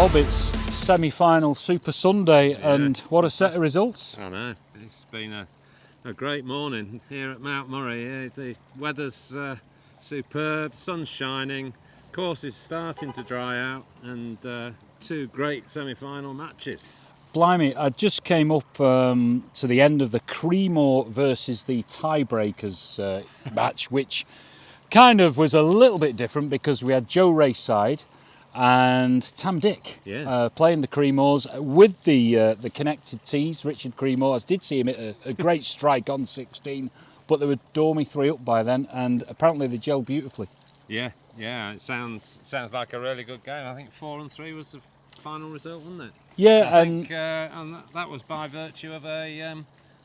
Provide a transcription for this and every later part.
Bob, it's semi-final Super Sunday, and what a set of results. I know, it's been a great morning here at Mount Murray. The weather's superb, sun's shining, course is starting to dry out, and two great semi-final matches. Blimey, I just came up to the end of the Creemore versus the Tiebreakers match, which kind of was a little bit different because we had Joe Rayside and Tam Dick playing the Creemores with the connected tees. Richard Creemore, I did see him hit a great strike on 16, but they were Dormy 3 up by then, and apparently they gelled beautifully. Yeah, it sounds like a really good game. I think 4-3 was the final result, wasn't it? Yeah, I think, and that was by virtue of a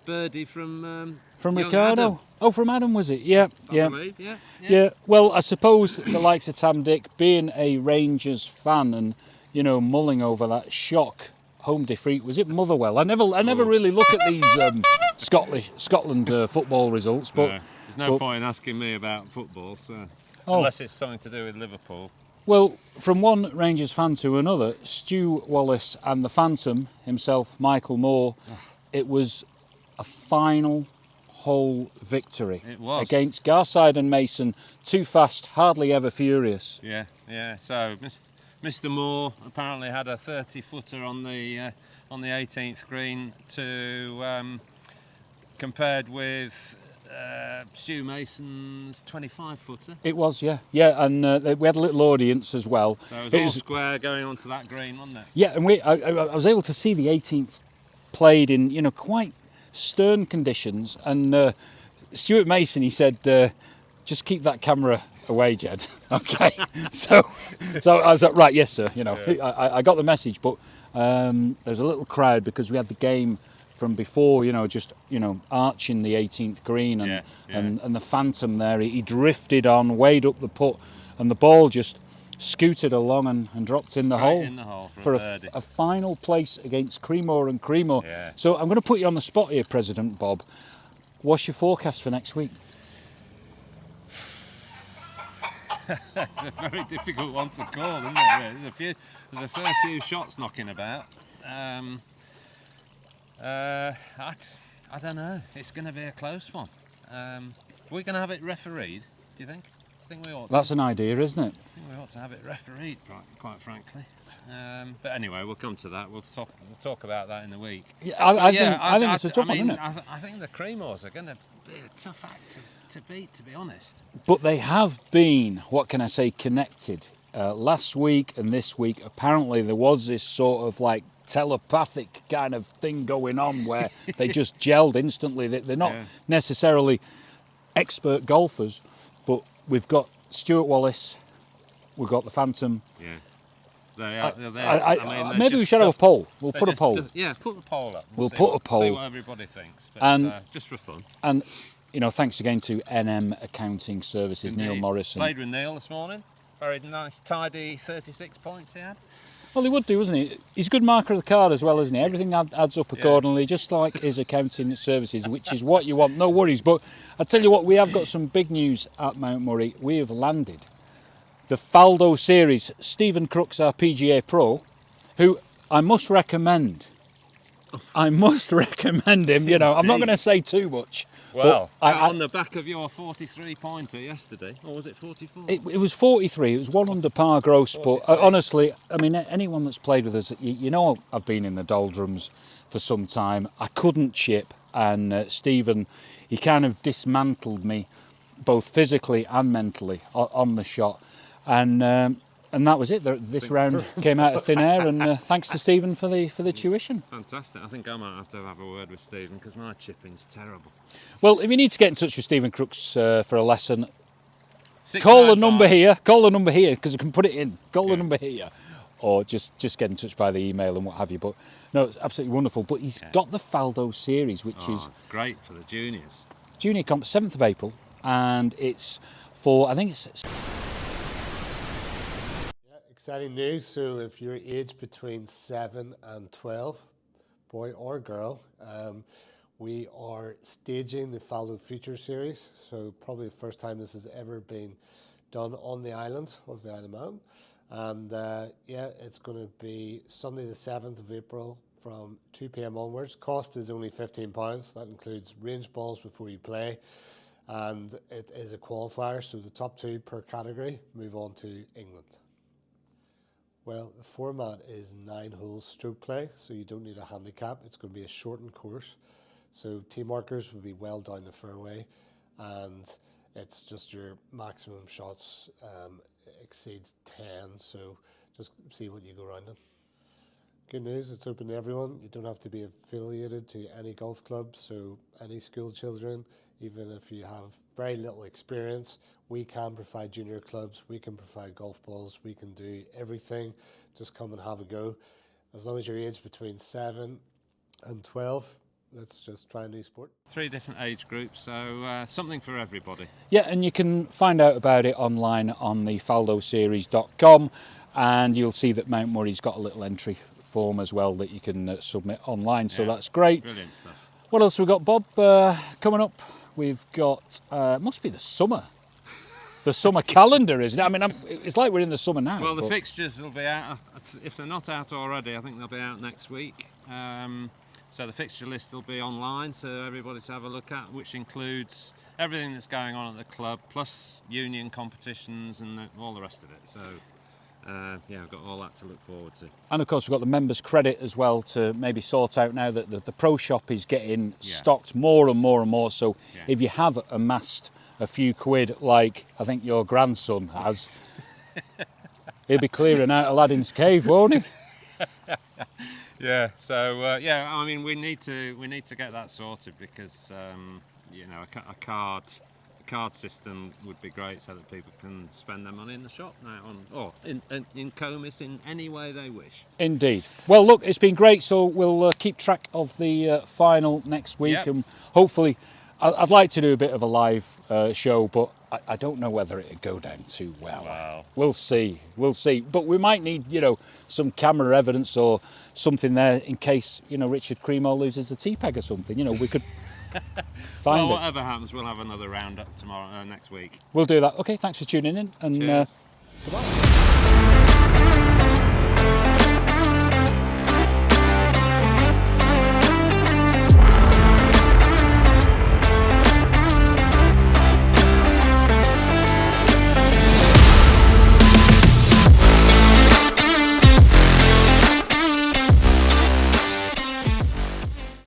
birdie from Ricardo. Adam. Oh, from Adam, was it? Yeah, I believe, yeah. Yeah, well, I suppose the likes of Tam Dick, being a Rangers fan and, you know, mulling over that shock home defeat, was it Motherwell? I never really look at these Scotland football results, but there's no point in asking me about football, so unless it's something to do with Liverpool. Well, from one Rangers fan to another, Stu Wallace and the Phantom himself, Michael Moore, it was a final hole victory. It was. Against Garside and Mason, too fast, hardly ever furious. Yeah. So Mr. Moore apparently had a 30-footer on the 18th green to compared with Stu Mason's 25-footer. It was, yeah, and we had a little audience as well. So it was all square going onto that green, wasn't it? Yeah, and I was able to see the 18th played in, you know, quite stern conditions, and Stuart Mason, he said, just keep that camera away, Jed. Okay. so I was like, right, yes sir, you know. I got the message, but there's a little crowd because we had the game from before, you know, just, you know, arching the 18th green, and the Phantom there, he drifted on, weighed up the putt, and the ball just scooted along and dropped in the hole for a final place against Creemore and Creemore. Yeah. So I'm going to put you on the spot here, President Bob. What's your forecast for next week? It's a very difficult one to call, isn't it? There's a fair few shots knocking about. I don't know. It's going to be a close one. We're going to have it refereed, do you think? We ought to. That's an idea, isn't it? I think we ought to have it refereed, quite frankly. But anyway, we'll come to that. We'll talk about that in the week. Yeah, I think it's a tough one, isn't it? I think the Creemores are going to be a tough act to beat, to be honest. But they have been, what can I say, connected. Last week and this week, apparently there was this sort of like telepathic kind of thing going on where they just gelled instantly. They're not necessarily expert golfers, but we've got Stuart Wallace, we've got the Phantom. Yeah. Maybe we should have a poll. We'll put a poll. Put the poll up. We'll put a poll. See what everybody thinks. But, just for fun. And, you know, thanks again to NM Accounting Services, Indeed. Neil Morrison. Played with Neil this morning. Very nice, tidy 36 points he had. Well, he would do, wasn't he? He's a good marker of the card as well, isn't he? Everything adds up accordingly, just like his accounting services, which is what you want. No worries. But I tell you what, we have got some big news at Mount Murray. We have landed the Faldo Series. Stephen Crooks, our PGA Pro, who I must recommend. I must recommend him. You know, I'm not going to say too much. Well, on the back of your 43-pointer yesterday, or was it 44? It was 43. It was 1 under par gross. 43. But honestly, I mean, anyone that's played with us, you know, I've been in the doldrums for some time. I couldn't chip, and Stephen, he kind of dismantled me, both physically and mentally, on the shot, and that was it. This round came out of thin air, and thanks to Stephen for the tuition. Fantastic. I think I might have to have a word with Stephen because my chipping's terrible. Well, if you need to get in touch with Stephen Crooks for a lesson, call the number here. Call the number here because I can put it in. Call the number here, or just get in touch by the email and what have you. But no, it's absolutely wonderful. But he's got the Faldo Series, which is it's great for the juniors. Junior comp, 7th of April, and it's for, I think it's. Exciting news. So if you're aged between 7 and 12, boy or girl, we are staging the Faldo Future Series. So probably the first time this has ever been done on the island of the Isle of Man. And yeah, it's going to be Sunday the 7th of April from 2 p.m. onwards. Cost is only £15. That includes range balls before you play. And it is a qualifier, so the top 2 per category move on to England. Well, the format is 9 holes stroke play, so you don't need a handicap. It's going to be a shortened course. So team markers will be well down the fairway, and it's just your maximum shots exceeds 10, so just see what you go around in. Good news, it's open to everyone. You don't have to be affiliated to any golf club, so any school children, even if you have very little experience, we can provide junior clubs, we can provide golf balls, we can do everything. Just come and have a go. As long as you're aged between 7 and 12, let's just try a new sport. 3 different age groups, so something for everybody. Yeah, and you can find out about it online on the faldoseries.com, and you'll see that Mount Murray's got a little entry form as well that you can submit online, so that's great. Brilliant stuff. What else have we got, Bob? Coming up, we've got, must be the summer calendar, isn't it? I mean, it's like we're in the summer now. Well, the fixtures will be out, if they're not out already, I think they'll be out next week. So the fixture list will be online, so everybody to have a look at, which includes everything that's going on at the club, plus union competitions and all the rest of it. So yeah, I've got all that to look forward to. And of course, we've got the members credit as well to maybe sort out now that the pro shop is getting stocked more and more and more. So if you have amassed a few quid, like I think your grandson has, he'll be clearing out Aladdin's cave, won't he? Yeah. So yeah, I mean, we need to get that sorted because you know, a card system would be great so that people can spend their money in the shop now or in Comis in any way they wish. Indeed. Well, look, it's been great. So we'll keep track of the final next week, and hopefully, I'd like to do a bit of a live show, but I don't know whether it'd go down too well. Wow. We'll see. But we might need, some camera evidence or something there in case, Richard Cremo loses a tee peg or something. We could find well, whatever happens, we'll have another roundup tomorrow, next week. We'll do that. Okay, thanks for tuning in. And cheers. Goodbye.